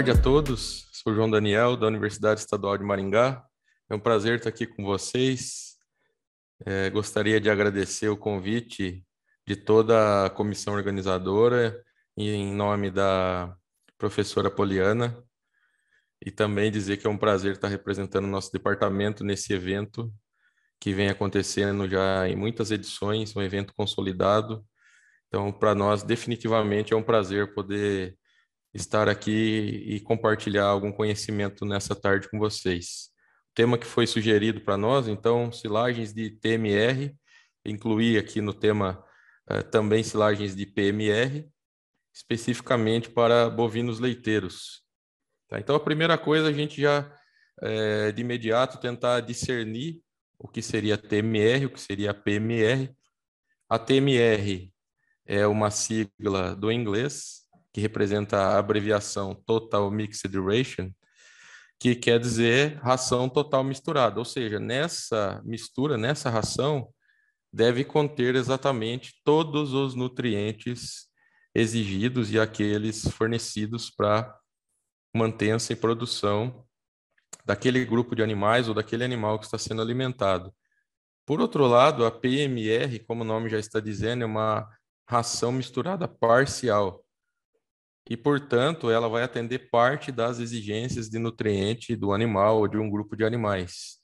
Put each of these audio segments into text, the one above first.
tarde a todos. Sou João Daniel, da Universidade Estadual de Maringá. É um prazer estar aqui com vocês. Gostaria de agradecer o convite de toda a comissão organizadora, e em nome da professora Poliana, e também dizer que é um prazer estar representando o nosso departamento nesse evento, que vem acontecendo já em muitas edições, um evento consolidado. Então, para nós, definitivamente é um prazer poder estar aqui e compartilhar algum conhecimento nessa tarde com vocês. O tema que foi sugerido para nós, então, silagens de TMR, incluí aqui no tema também silagens de PMR, especificamente para bovinos leiteiros. Tá? Então, a primeira coisa, a gente já, de imediato, tentar discernir o que seria TMR, o que seria PMR. A TMR é uma sigla do inglês, que representa a abreviação Total Mixed Ration, que quer dizer ração total misturada, ou seja, nessa mistura, nessa ração, deve conter exatamente todos os nutrientes exigidos e aqueles fornecidos para mantença e produção daquele grupo de animais ou daquele animal que está sendo alimentado. Por outro lado, a PMR, como o nome já está dizendo, é uma ração misturada parcial. E, portanto, ela vai atender parte das exigências de nutriente do animal ou de um grupo de animais.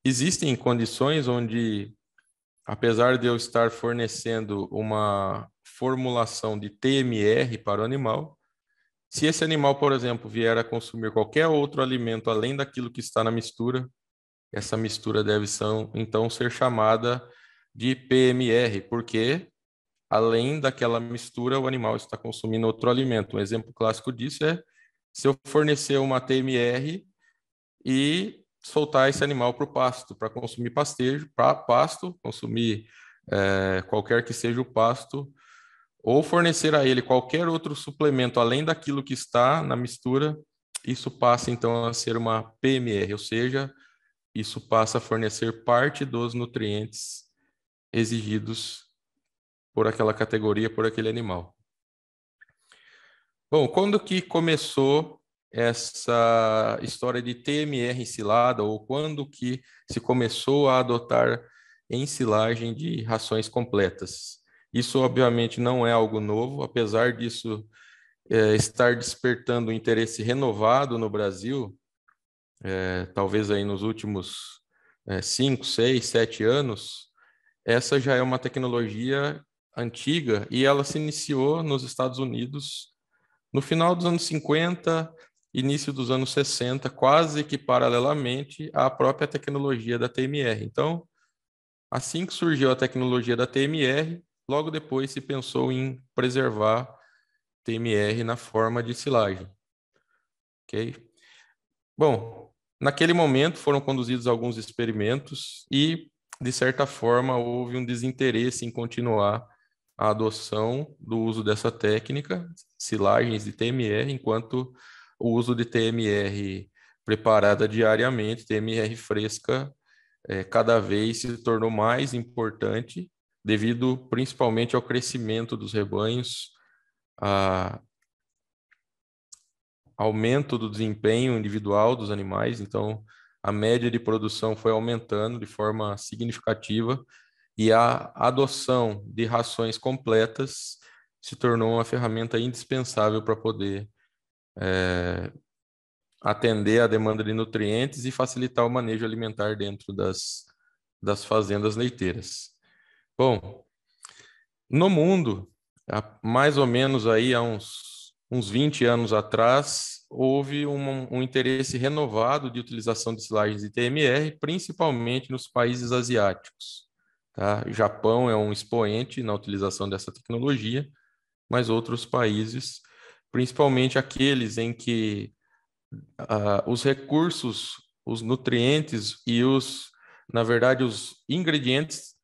Existem condições onde, apesar de eu estar fornecendo uma formulação de TMR para o animal, se esse animal, por exemplo, vier a consumir qualquer outro alimento além daquilo que está na mistura, essa mistura deve, então, ser chamada de PMR, porque além daquela mistura, o animal está consumindo outro alimento. Um exemplo clássico disso é se eu fornecer uma TMR e soltar esse animal para o pasto, para consumir pastejo, para pasto, consumir qualquer que seja o pasto, ou fornecer a ele qualquer outro suplemento além daquilo que está na mistura, isso passa então a ser uma PMR, ou seja, isso passa a fornecer parte dos nutrientes exigidos por aquela categoria, por aquele animal. Bom, quando que começou essa história de TMR ensilada, ou quando que se começou a adotar ensilagem de rações completas? Isso, obviamente, não é algo novo, apesar disso estar despertando um interesse renovado no Brasil, talvez aí nos últimos 5, 6, 7 anos. Essa já é uma tecnologia antiga e ela se iniciou nos Estados Unidos no final dos anos 50, início dos anos 60, quase que paralelamente à própria tecnologia da TMR. Então, assim que surgiu a tecnologia da TMR, logo depois se pensou em preservar TMR na forma de silagem. Ok? Bom, naquele momento foram conduzidos alguns experimentos e, de certa forma, houve um desinteresse em continuar a adoção do uso dessa técnica, silagens de TMR, enquanto o uso de TMR preparada diariamente, TMR fresca, cada vez se tornou mais importante, devido principalmente ao crescimento dos rebanhos, a aumento do desempenho individual dos animais, então a média de produção foi aumentando de forma significativa e a adoção de rações completas se tornou uma ferramenta indispensável para poder atender a demanda de nutrientes e facilitar o manejo alimentar dentro das fazendas leiteiras. Bom, no mundo, mais ou menos aí há uns 20 anos atrás, houve um interesse renovado de utilização de silagens de TMR, principalmente nos países asiáticos. Tá? O Japão é um expoente na utilização dessa tecnologia, mas outros países, principalmente aqueles em que os recursos, os nutrientes e na verdade, os ingredientes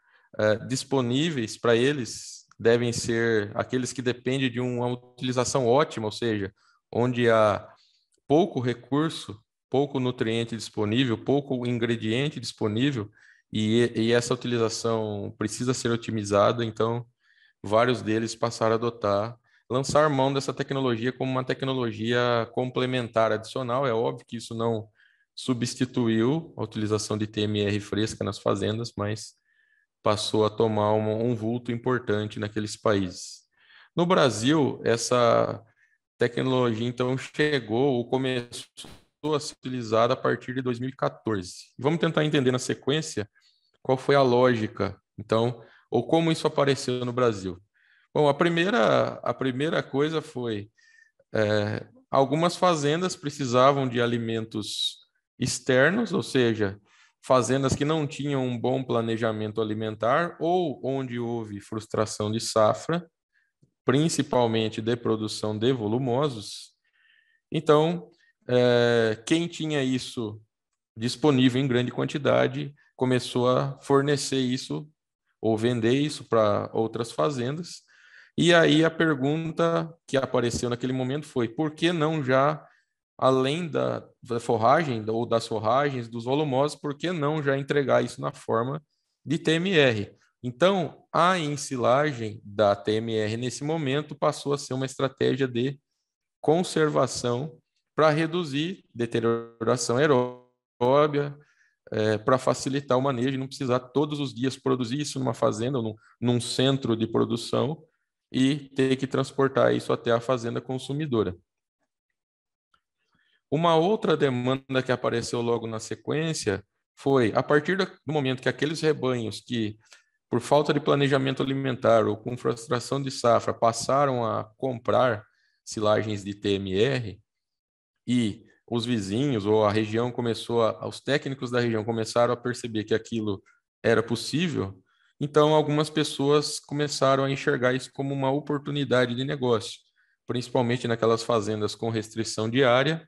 disponíveis para eles devem ser aqueles que dependem de uma utilização ótima, ou seja, onde há pouco recurso, pouco nutriente disponível, pouco ingrediente disponível, e essa utilização precisa ser otimizada, então vários deles passaram a adotar lançar mão dessa tecnologia como uma tecnologia complementar adicional. É óbvio que isso não substituiu a utilização de TMR fresca nas fazendas, mas passou a tomar um vulto importante naqueles países. No Brasil, essa tecnologia, então, chegou ou começou a ser utilizada a partir de 2014. Vamos tentar entender na sequência qual foi a lógica, então, ou como isso apareceu no Brasil. Bom, a primeira coisa foi algumas fazendas precisavam de alimentos externos, ou seja, fazendas que não tinham um bom planejamento alimentar ou onde houve frustração de safra, principalmente de produção de volumosos. Então, quem tinha isso disponível em grande quantidade começou a fornecer isso ou vender isso para outras fazendas. E aí a pergunta que apareceu naquele momento foi: por que não já, além da forragem ou das forragens, dos volumosos, por que não já entregar isso na forma de TMR? Então, a ensilagem da TMR nesse momento passou a ser uma estratégia de conservação para reduzir deterioração aeróbia, para facilitar o manejo e não precisar todos os dias produzir isso numa fazenda ou num centro de produção e ter que transportar isso até a fazenda consumidora. Uma outra demanda que apareceu logo na sequência foi, a partir do momento que aqueles rebanhos que, por falta de planejamento alimentar ou com frustração de safra, passaram a comprar silagens de TMR e os vizinhos ou a região os técnicos da região começaram a perceber que aquilo era possível, então algumas pessoas começaram a enxergar isso como uma oportunidade de negócio, principalmente naquelas fazendas com restrição de área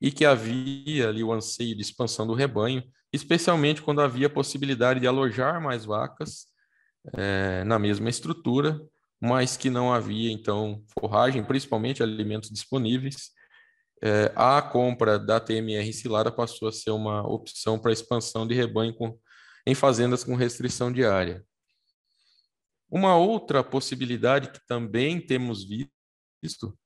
e que havia ali o anseio de expansão do rebanho, especialmente quando havia a possibilidade de alojar mais vacas na mesma estrutura, mas que não havia, então, forragem, principalmente alimentos disponíveis. A compra da TMR ensilada passou a ser uma opção para expansão de rebanho em fazendas com restrição de área. Uma outra possibilidade que também temos visto,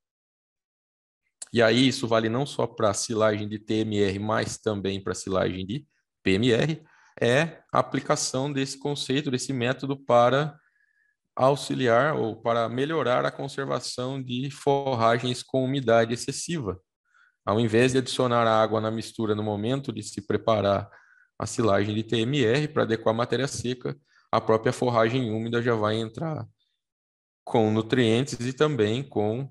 e aí isso vale não só para silagem de TMR, mas também para silagem de PMR, é a aplicação desse conceito, desse método para auxiliar ou para melhorar a conservação de forragens com umidade excessiva. Ao invés de adicionar água na mistura no momento de se preparar a silagem de TMR para adequar a matéria seca, a própria forragem úmida já vai entrar com nutrientes e também com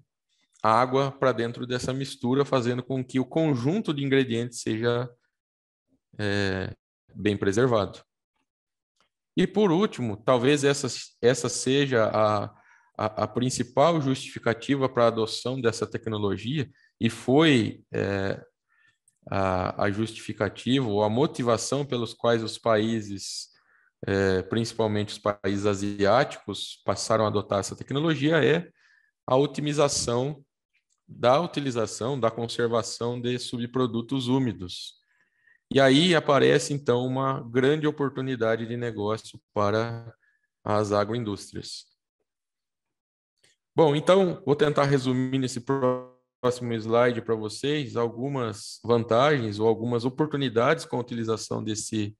água para dentro dessa mistura, fazendo com que o conjunto de ingredientes seja bem preservado. E por último, talvez essa seja a principal justificativa para a adoção dessa tecnologia, e foi a justificativa ou a motivação pelos quais os países, principalmente os países asiáticos, passaram a adotar essa tecnologia, é a otimização da utilização, da conservação de subprodutos úmidos. E aí aparece, então, uma grande oportunidade de negócio para as agroindústrias. Bom, então, vou tentar resumir nesse próximo slide para vocês algumas vantagens ou algumas oportunidades com a utilização dessa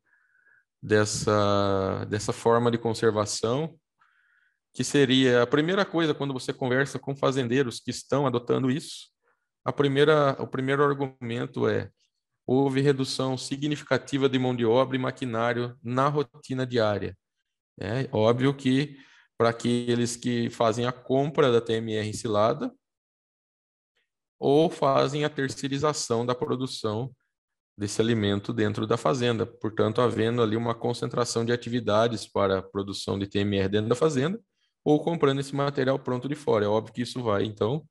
forma de conservação, que seria a primeira coisa quando você conversa com fazendeiros que estão adotando isso. O primeiro argumento é: houve redução significativa de mão de obra e maquinário na rotina diária. É óbvio que para aqueles que fazem a compra da TMR ensilada ou fazem a terceirização da produção desse alimento dentro da fazenda, portanto, havendo ali uma concentração de atividades para a produção de TMR dentro da fazenda ou comprando esse material pronto de fora. É óbvio que isso vai, então,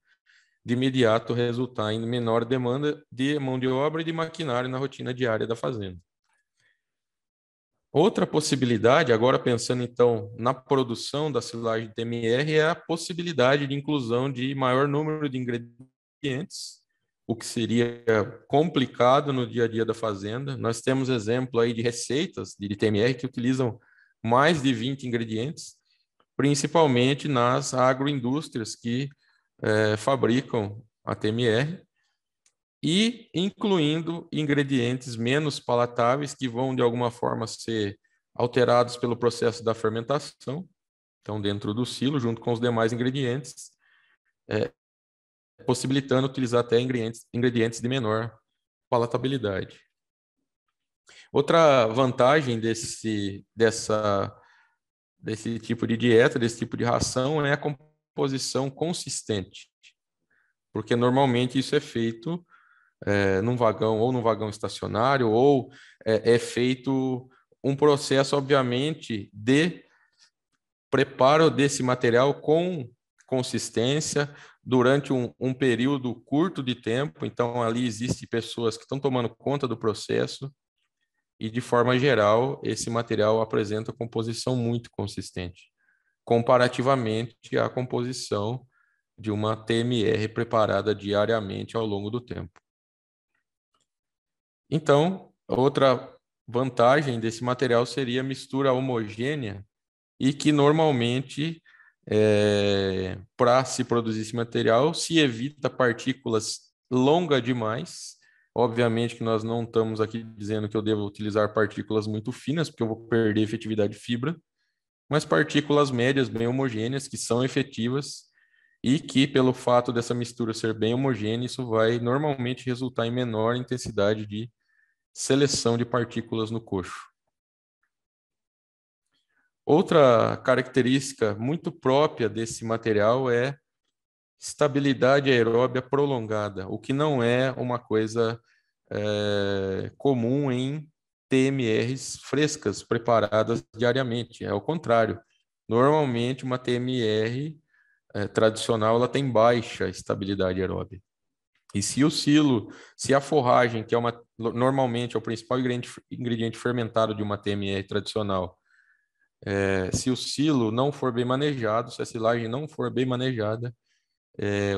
de imediato resultar em menor demanda de mão de obra e de maquinário na rotina diária da fazenda. Outra possibilidade, agora pensando então na produção da silagem TMR, é a possibilidade de inclusão de maior número de ingredientes, o que seria complicado no dia a dia da fazenda. Nós temos exemplo aí de receitas de TMR que utilizam mais de 20 ingredientes, principalmente nas agroindústrias que fabricam a TMR, e incluindo ingredientes menos palatáveis que vão, de alguma forma, ser alterados pelo processo da fermentação, então dentro do silo, junto com os demais ingredientes, possibilitando utilizar até ingredientes de menor palatabilidade. Outra vantagem desse tipo de dieta, desse tipo de ração, é a composição consistente, porque normalmente isso é feito num vagão ou num vagão estacionário, ou é feito um processo, obviamente, de preparo desse material com consistência durante um período curto de tempo. Então, ali existem pessoas que estão tomando conta do processo e, de forma geral, esse material apresenta composição muito consistente, comparativamente à composição de uma TMR preparada diariamente ao longo do tempo. Então, outra vantagem desse material seria a mistura homogênea, e que normalmente, para se produzir esse material, se evita partículas longas demais. Obviamente que nós não estamos aqui dizendo que eu devo utilizar partículas muito finas, porque eu vou perder efetividade de fibra, mas partículas médias bem homogêneas, que são efetivas, e que, pelo fato dessa mistura ser bem homogênea, isso vai normalmente resultar em menor intensidade de seleção de partículas no coxo. Outra característica muito própria desse material é estabilidade aeróbia prolongada, o que não é uma coisa comum em TMRs frescas, preparadas diariamente. É o contrário. Normalmente, uma TMR tradicional ela tem baixa estabilidade aeróbia. E se a forragem, que normalmente é o principal ingrediente fermentado de uma TMR tradicional, se o silo não for bem manejado, se a silagem não for bem manejada,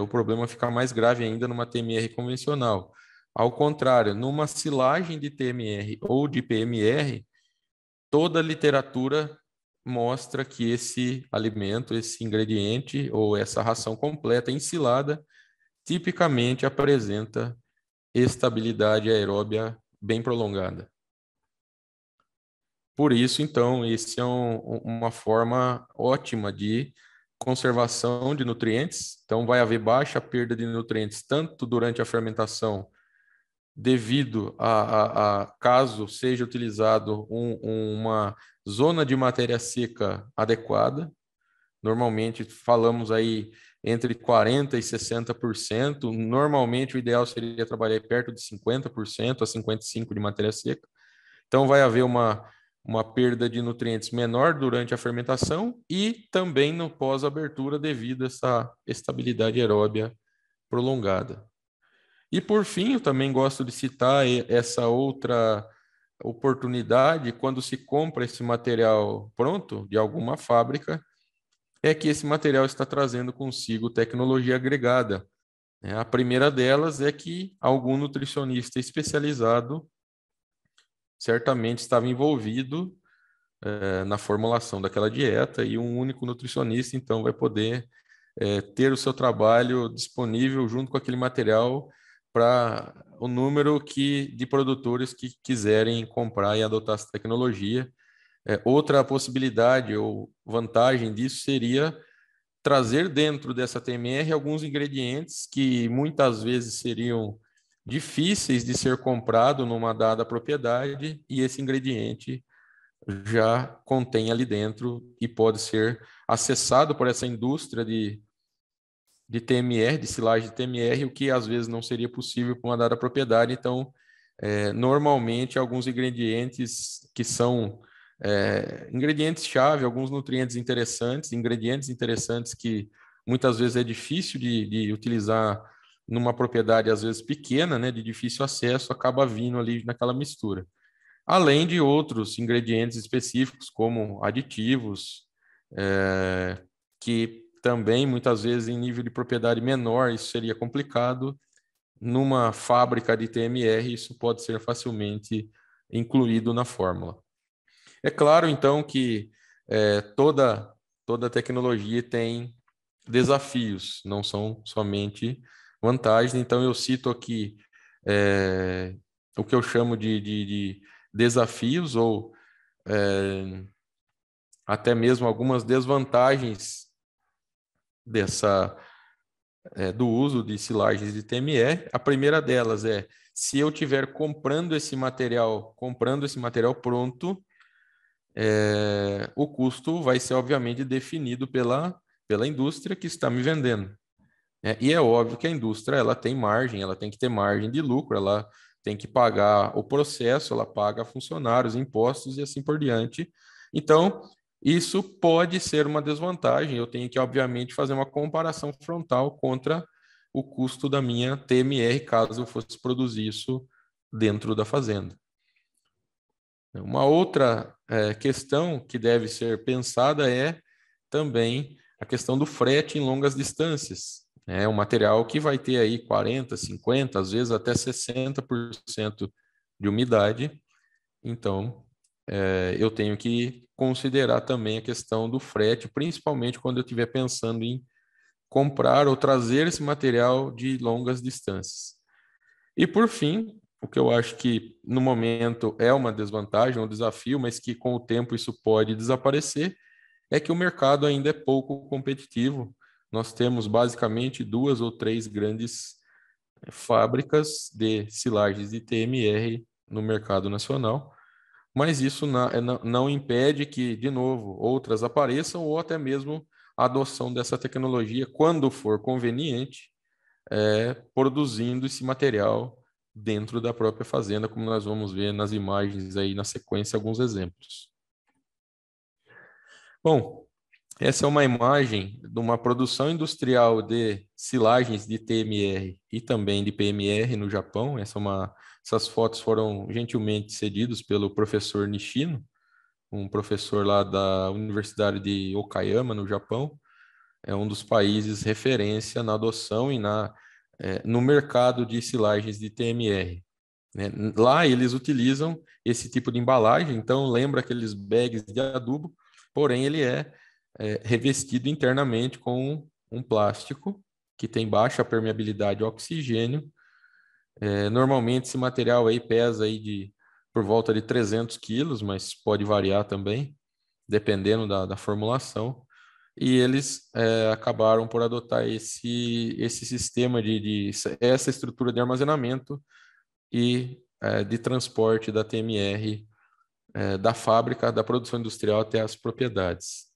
o problema fica mais grave ainda numa TMR convencional. Ao contrário, numa silagem de TMR ou de PMR, toda a literatura mostra que esse alimento, esse ingrediente ou essa ração completa ensilada, tipicamente apresenta estabilidade aeróbia bem prolongada. Por isso, então, esse é uma forma ótima de conservação de nutrientes. Então, vai haver baixa perda de nutrientes tanto durante a fermentação, devido a caso seja utilizado uma zona de matéria seca adequada. Normalmente, falamos aí entre 40% e 60%. Normalmente, o ideal seria trabalhar perto de 50% a 55% de matéria seca. Então, vai haver uma perda de nutrientes menor durante a fermentação e também no pós-abertura devido a essa estabilidade aeróbia prolongada. E, por fim, eu também gosto de citar essa outra oportunidade quando se compra esse material pronto de alguma fábrica, é que esse material está trazendo consigo tecnologia agregada. A primeira delas é que algum nutricionista especializado certamente estava envolvido na formulação daquela dieta, e um único nutricionista, então, vai poder ter o seu trabalho disponível junto com aquele material para o número de produtores que quiserem comprar e adotar essa tecnologia. Outra possibilidade ou vantagem disso seria trazer dentro dessa TMR alguns ingredientes que muitas vezes seriam difíceis de ser comprado numa dada propriedade, e esse ingrediente já contém ali dentro e pode ser acessado por essa indústria de TMR, de silagem de TMR, o que às vezes não seria possível com uma dada propriedade. Então, normalmente, alguns ingredientes que são ingredientes-chave, alguns nutrientes interessantes, ingredientes interessantes que muitas vezes é difícil de utilizar numa propriedade, às vezes pequena, né, de difícil acesso, acaba vindo ali naquela mistura. Além de outros ingredientes específicos, como aditivos, que também, muitas vezes, em nível de propriedade menor, isso seria complicado. Numa fábrica de TMR, isso pode ser facilmente incluído na fórmula. É claro, então, que toda tecnologia tem desafios, não são somente vantagens. Então, eu cito aqui o que eu chamo de desafios ou até mesmo algumas desvantagens dessa do uso de silagens de TMR. A primeira delas é se eu tiver comprando esse material pronto, o custo vai ser obviamente definido pela indústria que está me vendendo. E é óbvio que a indústria ela tem margem, ela tem que ter margem de lucro, ela tem que pagar o processo, ela paga funcionários, impostos e assim por diante. Então, isso pode ser uma desvantagem. Eu tenho que, obviamente, fazer uma comparação frontal contra o custo da minha TMR, caso eu fosse produzir isso dentro da fazenda. Uma outra questão que deve ser pensada é também a questão do frete em longas distâncias. É um material que vai ter aí 40, 50, às vezes até 60% de umidade. Então, eu tenho que considerar também a questão do frete, principalmente quando eu estiver pensando em comprar ou trazer esse material de longas distâncias. E por fim, o que eu acho que no momento é uma desvantagem, um desafio, mas que com o tempo isso pode desaparecer, é que o mercado ainda é pouco competitivo. Nós temos basicamente 2 ou 3 grandes fábricas de silagens de TMR no mercado nacional, mas isso não impede que, de novo, outras apareçam ou até mesmo a adoção dessa tecnologia, quando for conveniente, produzindo esse material dentro da própria fazenda, como nós vamos ver nas imagens aí na sequência, alguns exemplos. Bom, essa é uma imagem de uma produção industrial de silagens de TMR e também de PMR no Japão. Essas fotos foram gentilmente cedidas pelo professor Nishino, um professor lá da Universidade de Okayama, no Japão. É um dos países referência na adoção e no mercado de silagens de TMR. Né? Lá eles utilizam esse tipo de embalagem, então lembra aqueles bags de adubo, porém ele é revestido internamente com um plástico que tem baixa permeabilidade ao oxigênio. Normalmente esse material aí pesa aí por volta de 300 quilos, mas pode variar também, dependendo da formulação. E eles acabaram por adotar esse sistema essa estrutura de armazenamento e de transporte da TMR da fábrica, da produção industrial até as propriedades.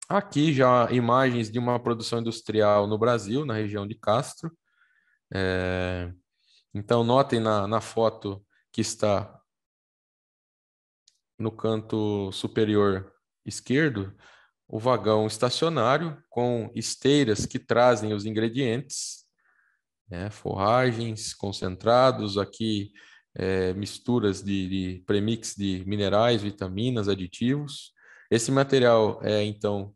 Aqui já imagens de uma produção industrial no Brasil, na região de Castro. Então, notem na foto que está no canto superior esquerdo, o vagão estacionário com esteiras que trazem os ingredientes, forragens, concentrados, aqui misturas de premix de minerais, vitaminas, aditivos. Esse material é, então,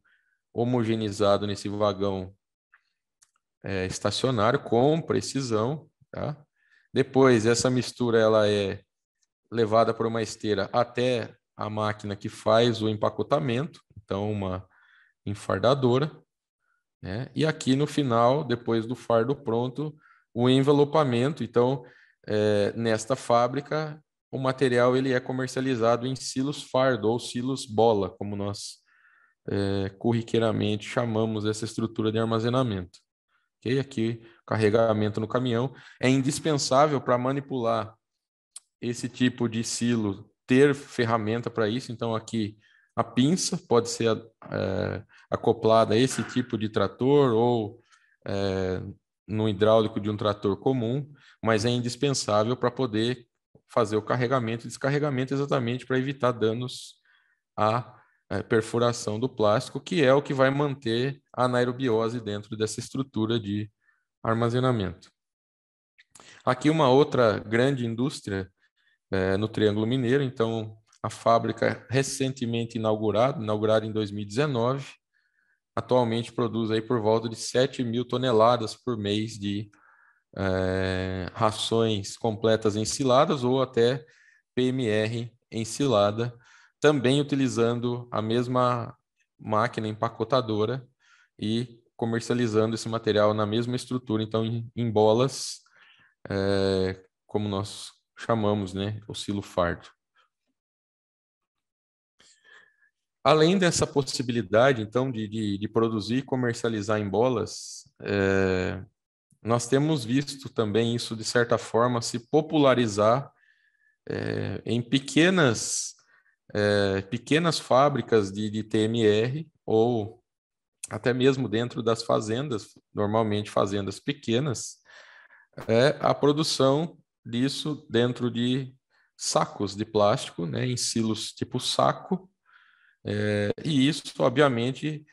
homogeneizado nesse vagão estacionário com precisão, tá? Depois, essa mistura ela é levada por uma esteira até a máquina que faz o empacotamento, então uma enfardadora, né? E aqui no final, depois do fardo pronto, o envelopamento. Então, nesta fábrica, o material ele é comercializado em silos fardo ou silos bola, como nós corriqueiramente chamamos essa estrutura de armazenamento. Okay? Aqui, carregamento no caminhão. É indispensável para manipular esse tipo de silo ter ferramenta para isso. Então, aqui a pinça pode ser acoplada a esse tipo de trator ou no hidráulico de um trator comum, mas é indispensável para poder fazer o carregamento e descarregamento exatamente para evitar danos à perfuração do plástico, que é o que vai manter a anaerobiose dentro dessa estrutura de armazenamento. Aqui uma outra grande indústria no Triângulo Mineiro. Então, a fábrica recentemente inaugurada em 2019, atualmente produz aí por volta de 7.000 toneladas por mês de rações completas ensiladas ou até PMR ensilada, também utilizando a mesma máquina empacotadora e comercializando esse material na mesma estrutura, então em bolas, como nós chamamos, né, o silo fardo. Além dessa possibilidade, então, de produzir e comercializar em bolas, nós temos visto também isso, de certa forma, se popularizar em pequenas fábricas de TMR, ou até mesmo dentro das fazendas, normalmente fazendas pequenas, a produção disso dentro de sacos de plástico, né, em silos tipo saco, e isso, obviamente,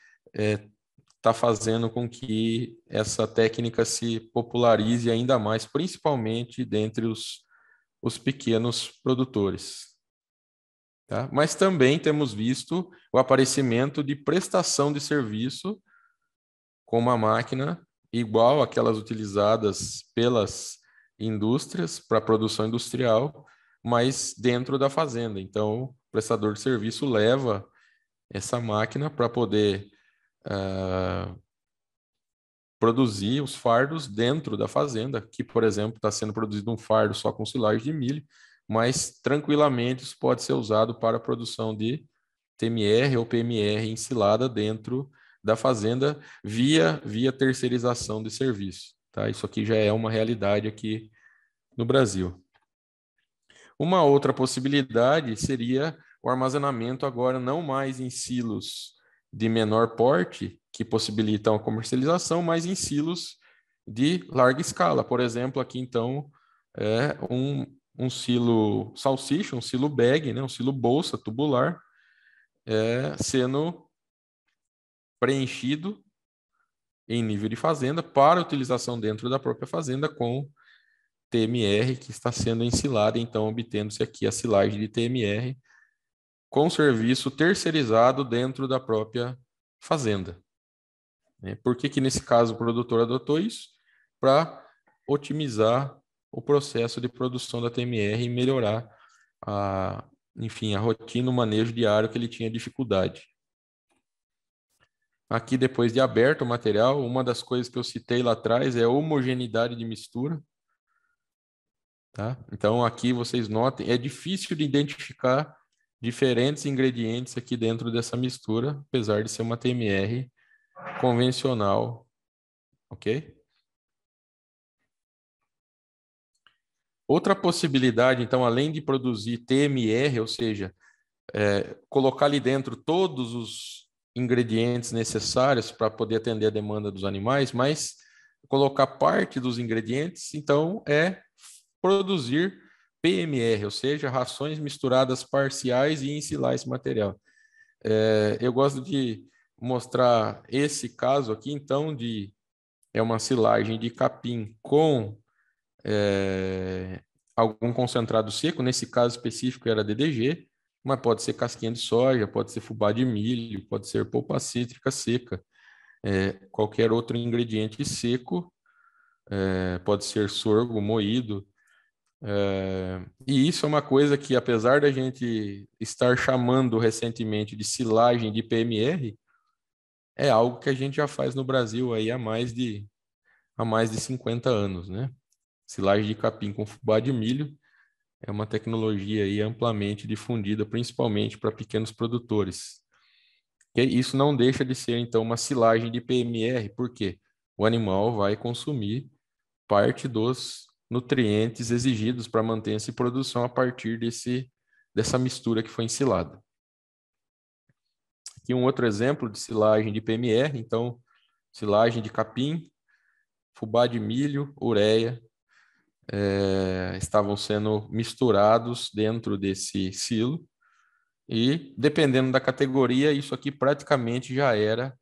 está fazendo com que essa técnica se popularize ainda mais, principalmente dentre os pequenos produtores. Tá? Mas também temos visto o aparecimento de prestação de serviço com uma máquina igual àquelas utilizadas pelas indústrias para produção industrial, mas dentro da fazenda. Então, o prestador de serviço leva essa máquina para poder produzir os fardos dentro da fazenda. Aqui, por exemplo, está sendo produzido um fardo só com silagem de milho, mas tranquilamente isso pode ser usado para a produção de TMR ou PMR ensilada dentro da fazenda via terceirização de serviço. Tá? Isso aqui já é uma realidade aqui no Brasil. Uma outra possibilidade seria o armazenamento agora não mais em silos de menor porte, que possibilitam a comercialização, mas em silos de larga escala. Por exemplo, aqui então é um silo salsicha, um silo bag, né, um silo bolsa tubular, sendo preenchido em nível de fazenda para utilização dentro da própria fazenda com TMR que está sendo ensilada, então obtendo-se aqui a silagem de TMR com serviço terceirizado dentro da própria fazenda. Por que que nesse caso o produtor adotou isso? Para otimizar o processo de produção da TMR e melhorar enfim, a rotina, o manejo diário que ele tinha dificuldade. Aqui, depois de aberto o material, uma das coisas que eu citei lá atrás é a homogeneidade de mistura. Tá? Então, aqui vocês notem, é difícil de identificar diferentes ingredientes aqui dentro dessa mistura, apesar de ser uma TMR convencional, ok? Outra possibilidade, então, além de produzir TMR, ou seja, colocar ali dentro todos os ingredientes necessários para poder atender a demanda dos animais, mas colocar parte dos ingredientes, então, é produzir PMR, ou seja, rações misturadas parciais e ensilar esse material. Eu gosto de mostrar esse caso aqui, então, é uma silagem de capim com algum concentrado seco, nesse caso específico era DDG, mas pode ser casquinha de soja, pode ser fubá de milho, pode ser polpa cítrica seca, qualquer outro ingrediente seco, pode ser sorgo moído. E isso é uma coisa que, apesar da gente estar chamando recentemente de silagem de PMR, é algo que a gente já faz no Brasil aí há mais de 50 anos, né? Silagem de capim com fubá de milho é uma tecnologia aí amplamente difundida, principalmente para pequenos produtores. E isso não deixa de ser, então, uma silagem de PMR, porque o animal vai consumir parte dos nutrientes exigidos para manter essa produção a partir dessa mistura que foi ensilada. Aqui um outro exemplo de silagem de PMR, então, silagem de capim, fubá de milho, ureia, estavam sendo misturados dentro desse silo e, dependendo da categoria, isso aqui praticamente já era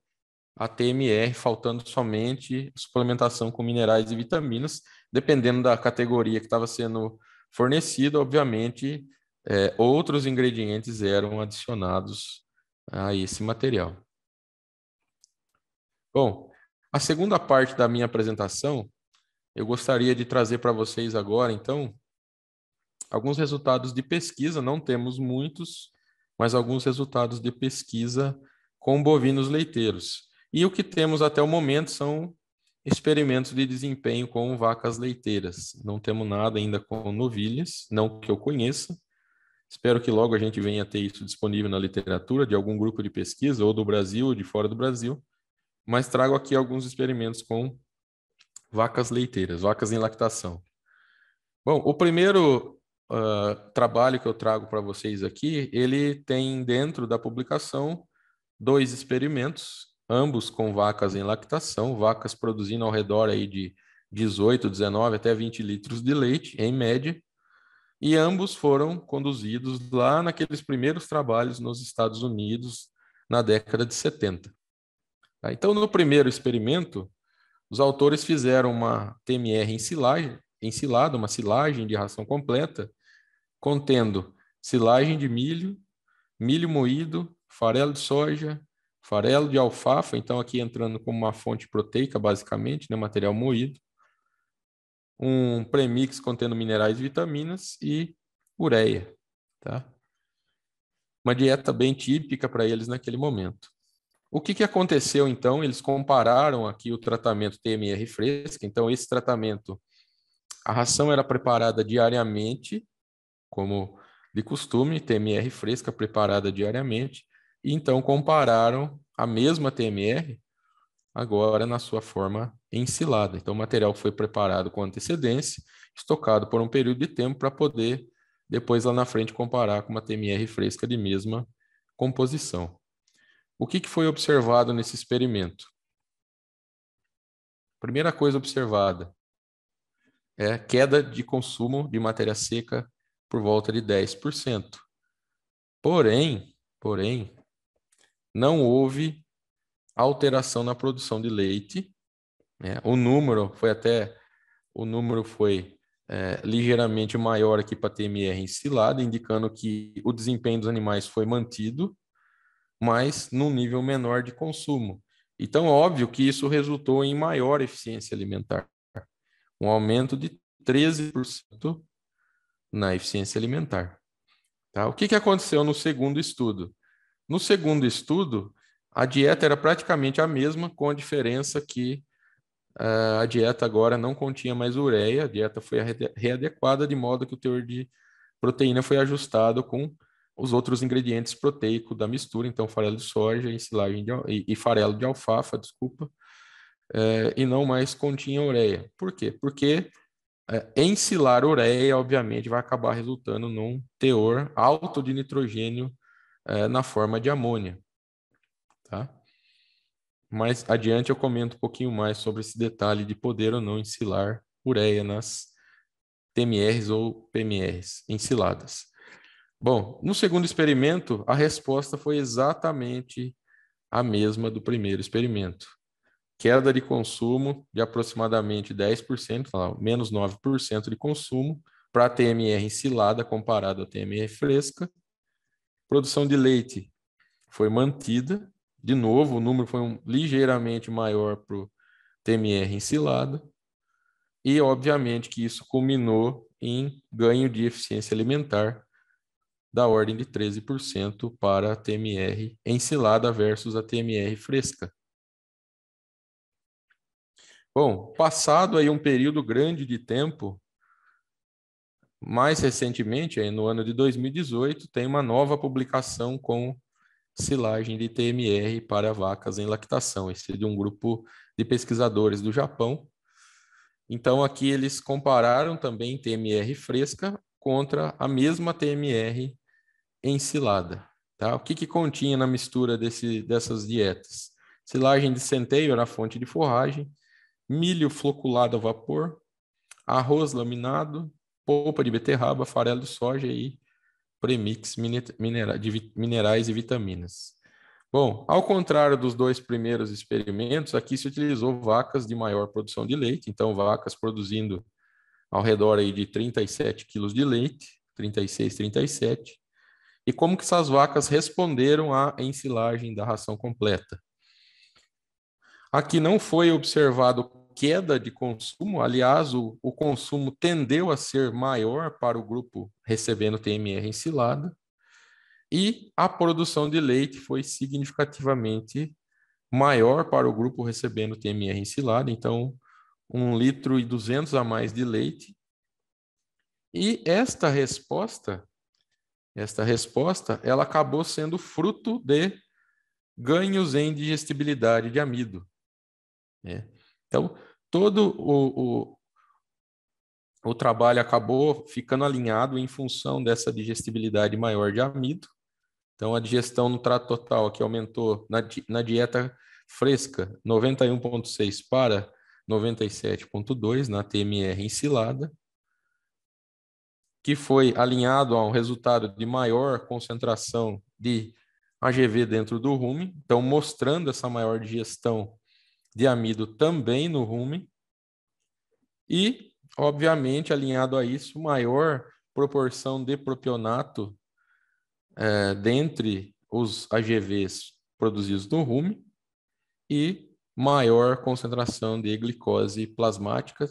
a TMR, faltando somente suplementação com minerais e vitaminas. Dependendo da categoria que estava sendo fornecida, obviamente, outros ingredientes eram adicionados a esse material. Bom, a segunda parte da minha apresentação, eu gostaria de trazer para vocês agora, então, alguns resultados de pesquisa, não temos muitos, mas alguns resultados de pesquisa com bovinos leiteiros. E o que temos até o momento são experimentos de desempenho com vacas leiteiras. Não temos nada ainda com novilhas, não que eu conheça. Espero que logo a gente venha a ter isso disponível na literatura de algum grupo de pesquisa, ou do Brasil, ou de fora do Brasil. Mas trago aqui alguns experimentos com vacas leiteiras, vacas em lactação. Bom, o primeiro trabalho que eu trago para vocês aqui, ele tem dentro da publicação 2 experimentos, ambos com vacas em lactação, vacas produzindo ao redor aí de 18, 19 até 20 litros de leite, em média, e ambos foram conduzidos lá naqueles primeiros trabalhos nos Estados Unidos, na década de 70. Tá? Então, no primeiro experimento, os autores fizeram uma TMR ensilada, uma silagem de ração completa, contendo silagem de milho, milho moído, farelo de soja, farelo de alfafa, então aqui entrando como uma fonte proteica, basicamente, né, material moído, um premix contendo minerais e vitaminas e ureia, tá? Uma dieta bem típica para eles naquele momento. O que aconteceu, então? Eles compararam aqui o tratamento TMR fresca, então esse tratamento, a ração era preparada diariamente, como de costume, TMR fresca preparada diariamente, e então compararam a mesma TMR agora na sua forma ensilada. Então o material foi preparado com antecedência, estocado por um período de tempo para poder depois lá na frente comparar com uma TMR fresca de mesma composição. O que foi observado nesse experimento? Primeira coisa observada é queda de consumo de matéria seca por volta de 10%. Porém, não houve alteração na produção de leite, né? O número foi ligeiramente maior aqui para TMR ensilada, indicando que o desempenho dos animais foi mantido, mas num nível menor de consumo. Então, óbvio que isso resultou em maior eficiência alimentar, um aumento de 13% na eficiência alimentar. Tá? O que aconteceu no segundo estudo? No segundo estudo, a dieta era praticamente a mesma, com a diferença que a dieta agora não continha mais ureia, a dieta foi readequada de modo que o teor de proteína foi ajustado com os outros ingredientes proteicos da mistura, então farelo de soja e farelo de alfafa, desculpa, e não mais continha ureia. Por quê? Porque ensilar ureia, obviamente, vai acabar resultando num teor alto de nitrogênio na forma de amônia. Tá? Mais adiante eu comento um pouquinho mais sobre esse detalhe de poder ou não ensilar ureia nas TMRs ou PMRs ensiladas. Bom, no segundo experimento, a resposta foi exatamente a mesma do primeiro experimento. Queda de consumo de aproximadamente 10%, menos 9% de consumo para a TMR ensilada comparado à TMR fresca. Produção de leite foi mantida. De novo, o número foi ligeiramente maior para o TMR ensilada. E, obviamente, que isso culminou em ganho de eficiência alimentar da ordem de 13% para a TMR ensilada versus a TMR fresca. Bom, passado aí um período grande de tempo, mais recentemente, aí no ano de 2018, tem uma nova publicação com silagem de TMR para vacas em lactação. Esse é de um grupo de pesquisadores do Japão. Então, aqui eles compararam também TMR fresca contra a mesma TMR ensilada. Tá? O que continha na mistura dessas dietas? Silagem de centeio era a fonte de forragem, milho floculado a vapor, arroz laminado, polpa de beterraba, farelo de soja e premix de minerais e vitaminas. Bom, ao contrário dos 2 primeiros experimentos, aqui se utilizou vacas de maior produção de leite, então vacas produzindo ao redor aí de 37 quilos de leite, 36, 37. E como que essas vacas responderam à ensilagem da ração completa? Aqui não foi observado queda de consumo, aliás, o consumo tendeu a ser maior para o grupo recebendo TMR ensilada, e a produção de leite foi significativamente maior para o grupo recebendo TMR ensilada, então 1,2 litro a mais de leite. E esta resposta, ela acabou sendo fruto de ganhos em digestibilidade de amido, né? Então, todo o trabalho acabou ficando alinhado em função dessa digestibilidade maior de amido. Então, a digestão no trato total que aumentou na dieta fresca, 91,6 para 97,2 na TMR ensilada, que foi alinhado a um resultado de maior concentração de AGV dentro do rumen, então mostrando essa maior digestão de amido também no rumen, e, obviamente, alinhado a isso, maior proporção de propionato dentre os AGVs produzidos no rumen e maior concentração de glicose plasmática,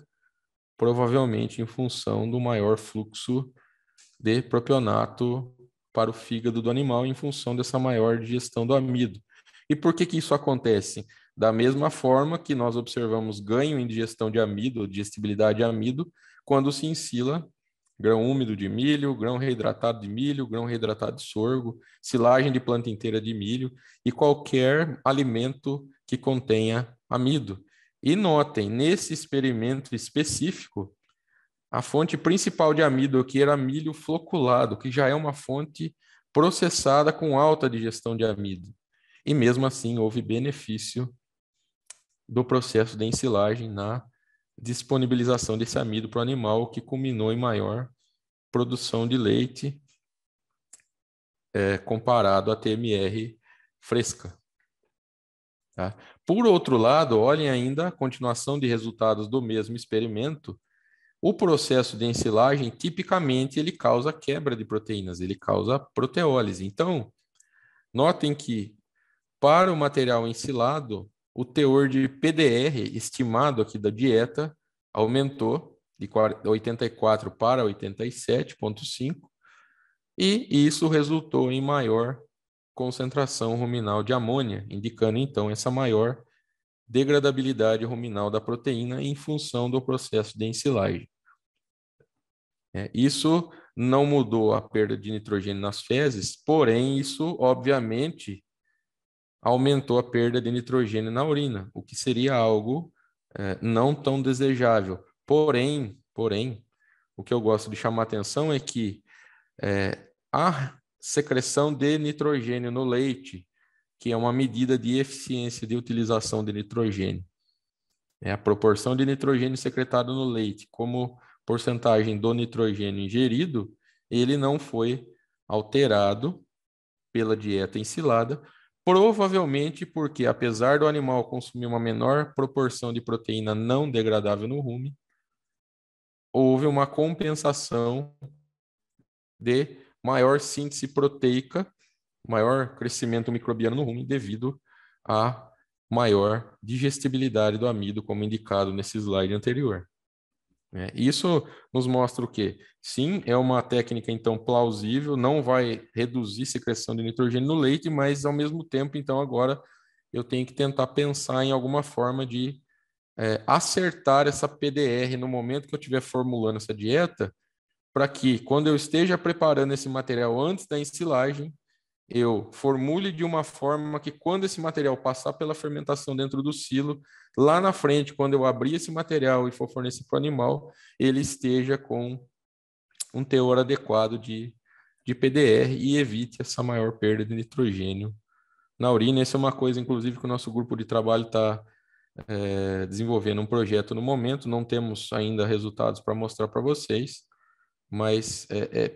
provavelmente em função do maior fluxo de propionato para o fígado do animal, em função dessa maior digestão do amido. E por que que isso acontece? Da mesma forma que nós observamos ganho em digestão de amido, digestibilidade de amido, quando se ensila grão úmido de milho, grão reidratado de milho, grão reidratado de sorgo, silagem de planta inteira de milho e qualquer alimento que contenha amido. E notem, nesse experimento específico, a fonte principal de amido aqui era milho floculado, que já é uma fonte processada com alta digestão de amido. E mesmo assim houve benefício do processo de ensilagem na disponibilização desse amido para o animal, que culminou em maior produção de leite comparado à TMR fresca. Tá? Por outro lado, olhem ainda a continuação de resultados do mesmo experimento. O processo de ensilagem, tipicamente, ele causa quebra de proteínas, ele causa proteólise. Então, notem que, para o material ensilado, o teor de PDR estimado aqui da dieta aumentou de 84 para 87,5, e isso resultou em maior concentração ruminal de amônia, indicando, então, essa maior degradabilidade ruminal da proteína em função do processo de ensilagem. Isso não mudou a perda de nitrogênio nas fezes, porém, isso, obviamente, aumentou a perda de nitrogênio na urina, o que seria algo não tão desejável. Porém, o que eu gosto de chamar a atenção é que a secreção de nitrogênio no leite, que é uma medida de eficiência de utilização de nitrogênio, a proporção de nitrogênio secretado no leite como porcentagem do nitrogênio ingerido, ele não foi alterado pela dieta ensilada, provavelmente porque, apesar do animal consumir uma menor proporção de proteína não degradável no rumen, houve uma compensação de maior síntese proteica, maior crescimento microbiano no rumen devido à maior digestibilidade do amido, como indicado nesse slide anterior. Isso nos mostra o quê? Sim, é uma técnica, então, plausível, não vai reduzir secreção de nitrogênio no leite, mas, ao mesmo tempo, então, agora eu tenho que tentar pensar em alguma forma de acertar essa PDR no momento que eu estiver formulando essa dieta, para que, quando eu esteja preparando esse material antes da ensilagem, eu formule de uma forma que, quando esse material passar pela fermentação dentro do silo, lá na frente, quando eu abrir esse material e for fornecer para o animal, ele esteja com um teor adequado de PDR e evite essa maior perda de nitrogênio na urina. Essa é uma coisa, inclusive, que o nosso grupo de trabalho está desenvolvendo um projeto no momento. Não temos ainda resultados para mostrar para vocês, mas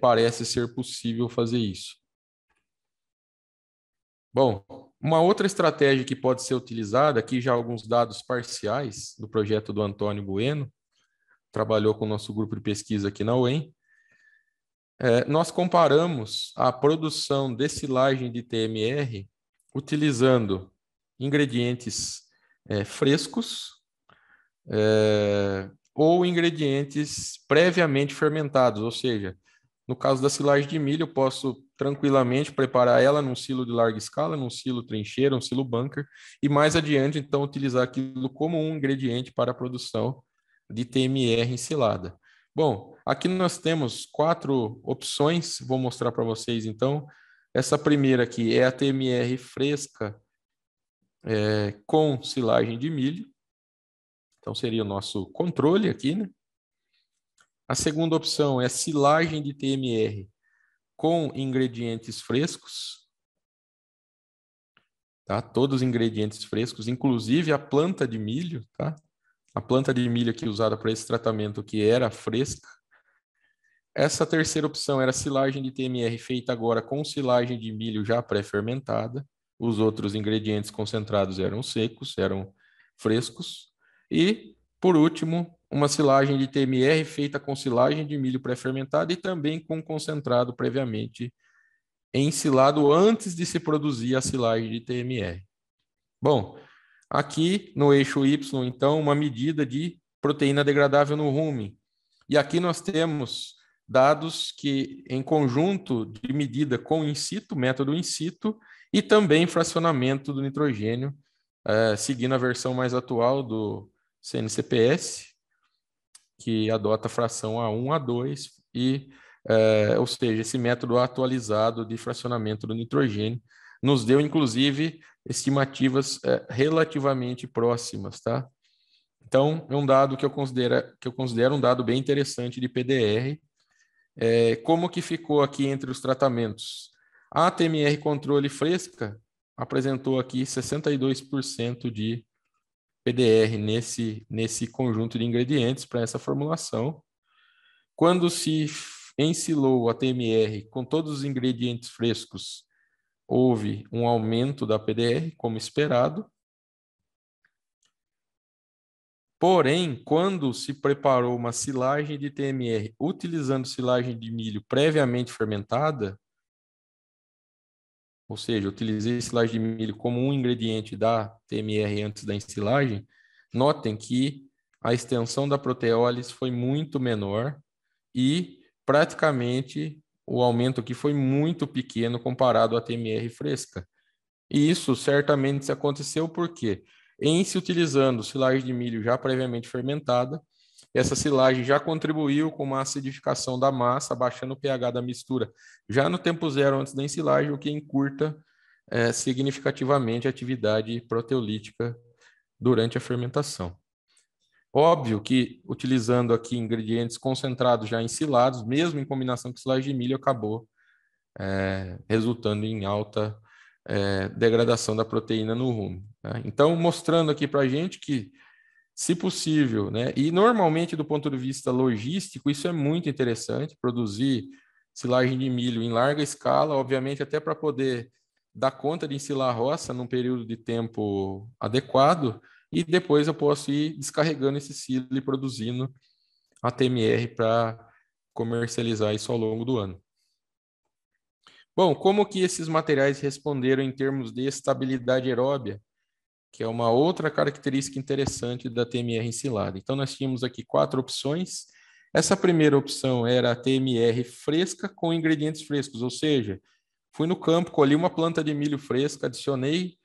parece ser possível fazer isso. Bom, uma outra estratégia que pode ser utilizada, aqui já alguns dados parciais do projeto do Antônio Bueno, trabalhou com o nosso grupo de pesquisa aqui na UEM. Nós comparamos a produção de silagem de TMR utilizando ingredientes frescos ou ingredientes previamente fermentados, ou seja, no caso da silagem de milho, eu posso tranquilamente preparar ela num silo de larga escala, num silo trincheira, um silo bunker, e mais adiante, então, utilizar aquilo como um ingrediente para a produção de TMR ensilada. Bom, aqui nós temos 4 opções, vou mostrar para vocês, então. Essa primeira aqui é a TMR fresca com silagem de milho. Então, seria o nosso controle aqui, né? A segunda opção é silagem de TMR com ingredientes frescos, tá? Todos os ingredientes frescos, inclusive a planta de milho, tá? A planta de milho aqui usada para esse tratamento que era fresca. Essa terceira opção era silagem de TMR feita agora com silagem de milho já pré-fermentada. Os outros ingredientes concentrados eram secos, eram frescos. E, por último, uma silagem de TMR feita com silagem de milho pré-fermentada e também com concentrado previamente ensilado antes de se produzir a silagem de TMR. Bom, aqui no eixo Y, então, uma medida de proteína degradável no rumen. E aqui nós temos dados que, em conjunto de medida com in situ, método in situ, e também fracionamento do nitrogênio, seguindo a versão mais atual do CNCPS, que adota a fração A1, A2, ou seja, esse método atualizado de fracionamento do nitrogênio nos deu, inclusive, estimativas relativamente próximas, tá? Então, é um dado que eu considero um dado bem interessante de PDR. Como que ficou aqui entre os tratamentos? A TMR controle fresca apresentou aqui 62% de PDR nesse conjunto de ingredientes para essa formulação. Quando se ensilou a TMR com todos os ingredientes frescos, houve um aumento da PDR, como esperado. Porém, quando se preparou uma silagem de TMR utilizando silagem de milho previamente fermentada, ou seja, utilizei silagem de milho como um ingrediente da TMR antes da ensilagem, notem que a extensão da proteólise foi muito menor e praticamente o aumento aqui foi muito pequeno comparado à TMR fresca. E isso certamente se aconteceu porque, em se utilizando silagem de milho já previamente fermentada, essa silagem já contribuiu com uma acidificação da massa, baixando o pH da mistura já no tempo zero antes da ensilagem, o que encurta significativamente a atividade proteolítica durante a fermentação. Óbvio que, utilizando aqui ingredientes concentrados já ensilados, mesmo em combinação com silagem de milho, acabou resultando em alta degradação da proteína no rumen. Né? Então, mostrando aqui para a gente que, se possível, né, e normalmente do ponto de vista logístico, isso é muito interessante, produzir silagem de milho em larga escala, obviamente até para poder dar conta de ensilar a roça num período de tempo adequado, e depois eu posso ir descarregando esse silo e produzindo a TMR para comercializar isso ao longo do ano. Bom, como que esses materiais responderam em termos de estabilidade aeróbia, que é uma outra característica interessante da TMR ensilada. Então, nós tínhamos aqui 4 opções. Essa primeira opção era a TMR fresca com ingredientes frescos, ou seja, fui no campo, colhi uma planta de milho fresca, adicionei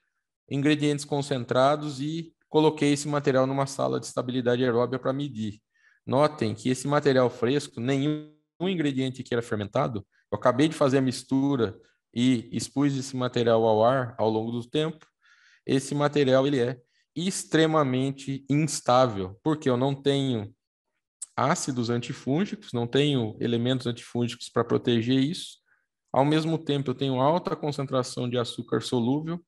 ingredientes concentrados e coloquei esse material numa sala de estabilidade aeróbia para medir. Notem que esse material fresco, nenhum ingrediente que era fermentado, eu acabei de fazer a mistura e expus esse material ao ar ao longo do tempo. Esse material ele é extremamente instável, porque eu não tenho ácidos antifúngicos, não tenho elementos antifúngicos para proteger isso. Ao mesmo tempo, eu tenho alta concentração de açúcar solúvel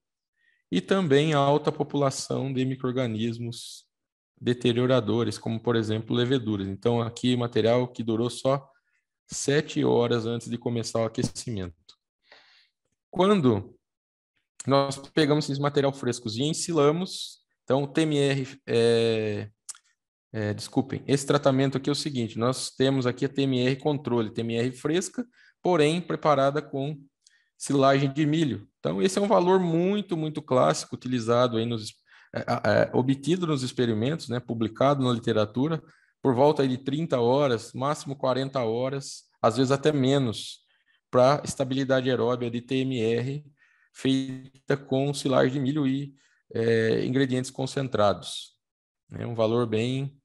e também alta população de micro-organismos deterioradores, como, por exemplo, leveduras. Então, aqui, material que durou só 7 horas antes de começar o aquecimento. Quando nós pegamos esses material frescos e ensilamos, então, o TMR, desculpem, esse tratamento aqui é o seguinte, nós temos aqui a TMR controle, TMR fresca, porém preparada com silagem de milho. Então, esse é um valor muito, muito clássico, utilizado aí obtido nos experimentos, né, publicado na literatura, por volta de 30 horas, máximo 40 horas, às vezes até menos, para estabilidade aeróbia de TMR feita com silagem de milho e ingredientes concentrados. É um valor bem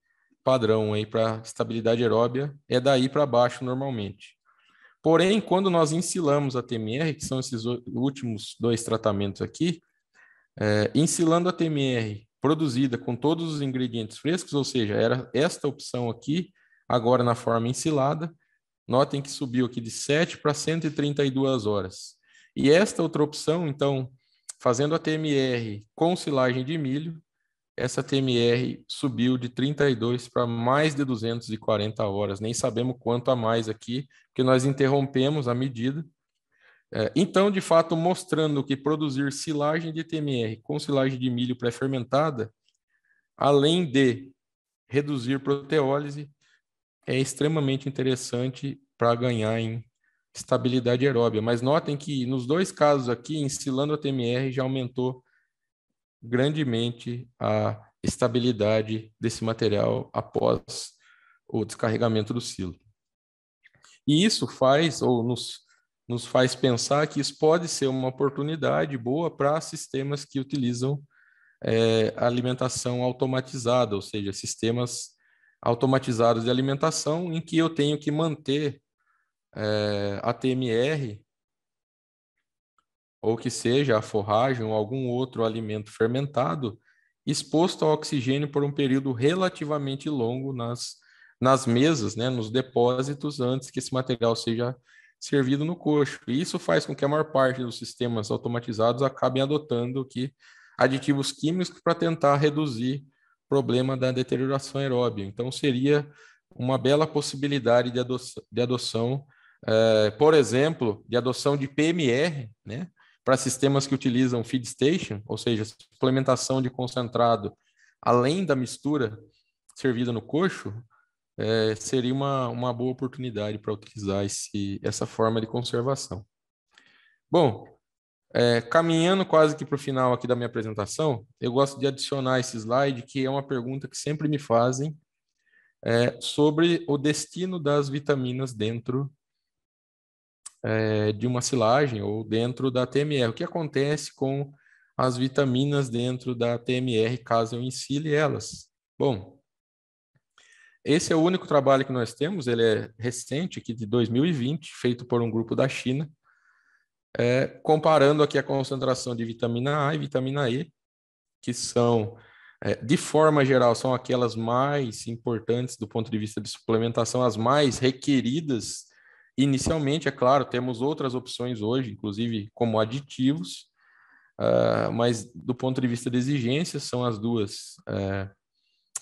padrão aí para estabilidade aeróbia, é daí para baixo normalmente. Porém, quando nós ensilamos a TMR, que são esses últimos dois tratamentos aqui, ensilando a TMR produzida com todos os ingredientes frescos, ou seja, era esta opção aqui, agora na forma ensilada, notem que subiu aqui de 7 para 132 horas. E esta outra opção, então, fazendo a TMR com silagem de milho, essa TMR subiu de 32 para mais de 240 horas. Nem sabemos quanto a mais aqui, porque nós interrompemos a medida. Então, de fato, mostrando que produzir silagem de TMR com silagem de milho pré-fermentada, além de reduzir proteólise, é extremamente interessante para ganhar em estabilidade aeróbia. Mas notem que nos dois casos aqui, ensilando a TMR já aumentou grandemente a estabilidade desse material após o descarregamento do silo. E isso faz, ou nos faz pensar que isso pode ser uma oportunidade boa para sistemas que utilizam alimentação automatizada, ou seja, sistemas automatizados de alimentação em que eu tenho que manter a TMR, ou que seja a forragem ou algum outro alimento fermentado, exposto ao oxigênio por um período relativamente longo nas mesas, né, nos depósitos, antes que esse material seja servido no coxo. E isso faz com que a maior parte dos sistemas automatizados acabem adotando aditivos químicos para tentar reduzir o problema da deterioração aeróbia. Então, seria uma bela possibilidade de adoção, por exemplo, de adoção de PMR, né, para sistemas que utilizam feed station, ou seja, suplementação de concentrado, além da mistura servida no coxo, seria uma boa oportunidade para utilizar essa forma de conservação. Bom, caminhando quase que para o final aqui da minha apresentação, eu gosto de adicionar esse slide, que é uma pergunta que sempre me fazem, sobre o destino das vitaminas dentro de uma silagem ou dentro da TMR. O que acontece com as vitaminas dentro da TMR caso eu ensile elas? Bom, esse é o único trabalho que nós temos, ele é recente, aqui de 2020, feito por um grupo da China, comparando aqui a concentração de vitamina A e vitamina E, que são, de forma geral, são aquelas mais importantes do ponto de vista de suplementação, as mais requeridas inicialmente. É claro, temos outras opções hoje, inclusive como aditivos, mas do ponto de vista de exigência, são as duas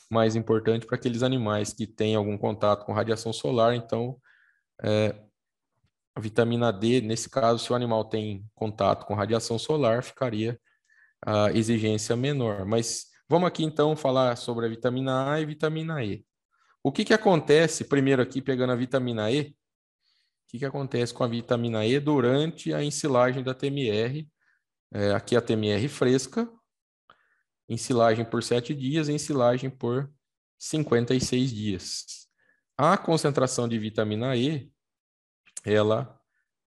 mais importantes para aqueles animais que têm algum contato com radiação solar. Então, a vitamina D, nesse caso, se o animal tem contato com radiação solar, ficaria a exigência menor. Mas vamos aqui então falar sobre a vitamina A e vitamina E. O que acontece, primeiro aqui pegando a vitamina E, o que acontece com a vitamina E durante a ensilagem da TMR? Aqui a TMR fresca, ensilagem por 7 dias, ensilagem por 56 dias. A concentração de vitamina E, ela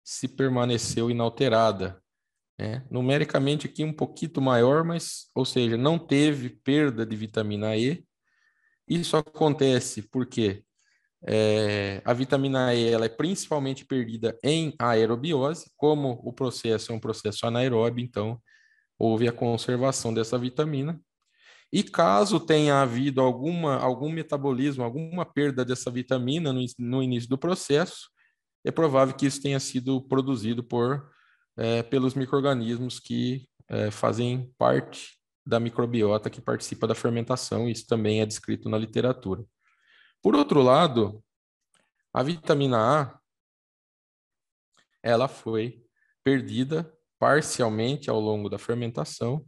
se permaneceu inalterada. Numericamente aqui um pouquinho maior, mas, ou seja, não teve perda de vitamina E. Isso acontece porque a vitamina E ela é principalmente perdida em aerobiose, como o processo é um processo anaeróbio, então houve a conservação dessa vitamina. E caso tenha havido algum metabolismo, alguma perda dessa vitamina no início do processo, é provável que isso tenha sido produzido pelos micro-organismos que fazem parte da microbiota que participa da fermentação. Isso também é descrito na literatura. Por outro lado, a vitamina A, ela foi perdida parcialmente ao longo da fermentação,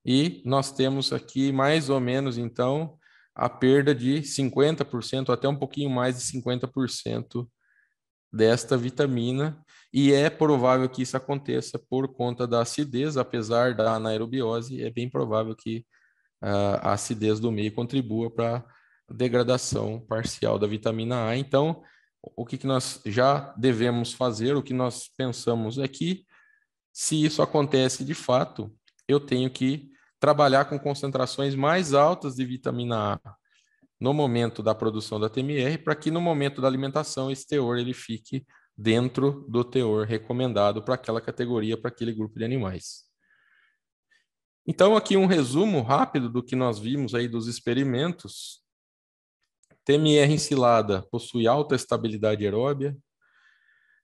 e nós temos aqui mais ou menos, então, a perda de 50%, até um pouquinho mais de 50% desta vitamina, e é provável que isso aconteça por conta da acidez. Apesar da anaerobiose, é bem provável que a acidez do meio contribua para a degradação parcial da vitamina A. Então, o que nós já devemos fazer, o que nós pensamos é que, se isso acontece de fato, eu tenho que trabalhar com concentrações mais altas de vitamina A no momento da produção da TMR, para que no momento da alimentação esse teor ele fique dentro do teor recomendado para aquela categoria, para aquele grupo de animais. Então, aqui um resumo rápido do que nós vimos aí dos experimentos. TMR ensilada possui alta estabilidade aeróbia,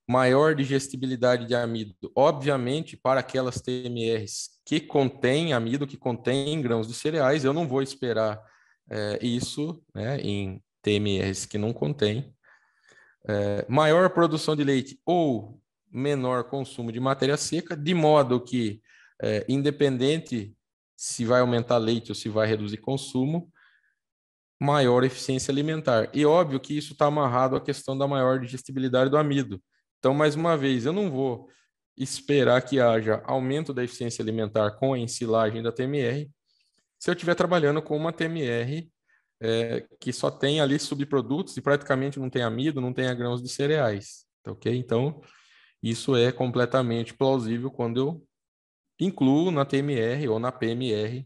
maior digestibilidade de amido, obviamente, para aquelas TMRs que contêm amido, que contêm grãos de cereais. Eu não vou esperar isso, né, em TMRs que não contêm. Maior produção de leite ou menor consumo de matéria seca, de modo que, independente se vai aumentar leite ou se vai reduzir consumo, maior eficiência alimentar. E óbvio que isso está amarrado à questão da maior digestibilidade do amido. Então, mais uma vez, eu não vou esperar que haja aumento da eficiência alimentar com a ensilagem da TMR, se eu estiver trabalhando com uma TMR que só tem ali subprodutos e praticamente não tem amido, não tem grãos de cereais, tá ok? Então, isso é completamente plausível quando eu incluo na TMR ou na PMR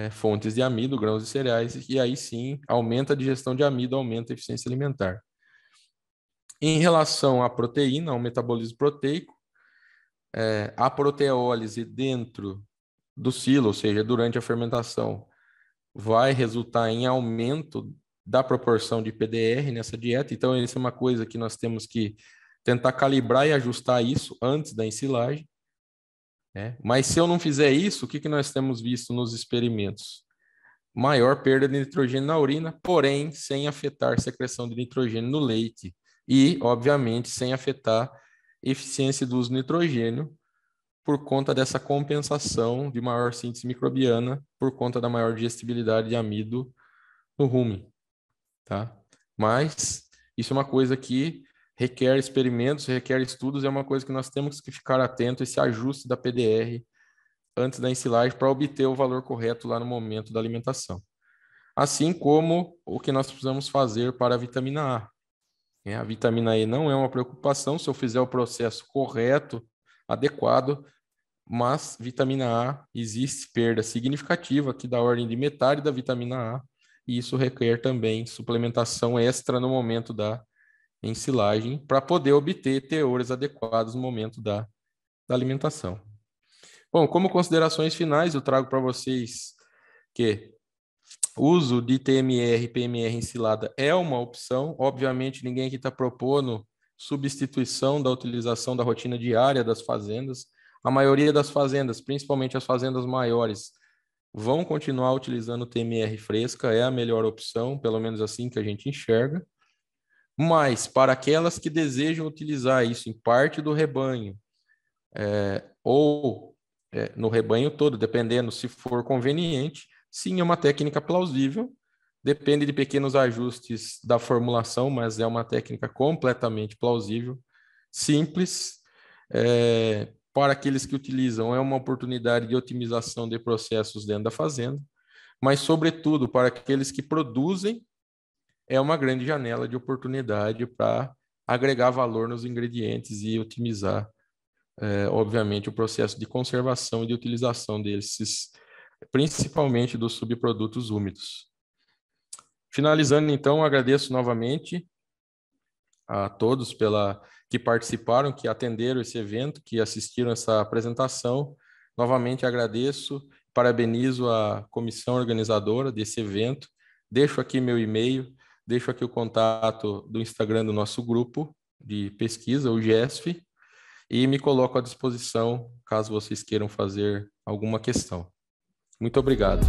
fontes de amido, grãos de cereais, e aí sim aumenta a digestão de amido, aumenta a eficiência alimentar. Em relação à proteína, ao metabolismo proteico, a proteólise dentro do silo, ou seja, durante a fermentação, vai resultar em aumento da proporção de PDR nessa dieta. Então, isso é uma coisa que nós temos que tentar calibrar e ajustar isso antes da ensilagem. Mas se eu não fizer isso, o que nós temos visto nos experimentos? Maior perda de nitrogênio na urina, porém sem afetar a secreção de nitrogênio no leite e, obviamente, sem afetar a eficiência do uso do nitrogênio por conta dessa compensação de maior síntese microbiana por conta da maior digestibilidade de amido no rumen, tá? Mas isso é uma coisa que requer experimentos, requer estudos, é uma coisa que nós temos que ficar atento, esse ajuste da PDR antes da ensilagem para obter o valor correto lá no momento da alimentação. Assim como o que nós precisamos fazer para a vitamina A. A vitamina E não é uma preocupação se eu fizer o processo correto, adequado, mas vitamina A existe perda significativa aqui da ordem de metade da vitamina A, e isso requer também suplementação extra no momento da ensilagem para poder obter teores adequados no momento da alimentação. Bom, como considerações finais, eu trago para vocês que o uso de TMR e PMR ensilada é uma opção. Obviamente, ninguém aqui está propondo substituição da utilização da rotina diária das fazendas. A maioria das fazendas, principalmente as fazendas maiores, vão continuar utilizando TMR fresca, é a melhor opção, pelo menos assim que a gente enxerga. Mas, para aquelas que desejam utilizar isso em parte do rebanho, ou no rebanho todo, dependendo se for conveniente, sim, é uma técnica plausível, depende de pequenos ajustes da formulação, mas é uma técnica completamente plausível, simples, para aqueles que utilizam, é uma oportunidade de otimização de processos dentro da fazenda, mas, sobretudo, para aqueles que produzem, é uma grande janela de oportunidade para agregar valor nos ingredientes e otimizar, obviamente, o processo de conservação e de utilização desses, principalmente dos subprodutos úmidos. Finalizando, então, agradeço novamente a todos que participaram, que atenderam esse evento, que assistiram essa apresentação. Novamente agradeço, parabenizo a comissão organizadora desse evento. Deixo aqui meu e-mail, deixo aqui o contato do Instagram do nosso grupo de pesquisa, o GESF, e me coloco à disposição caso vocês queiram fazer alguma questão. Muito obrigado.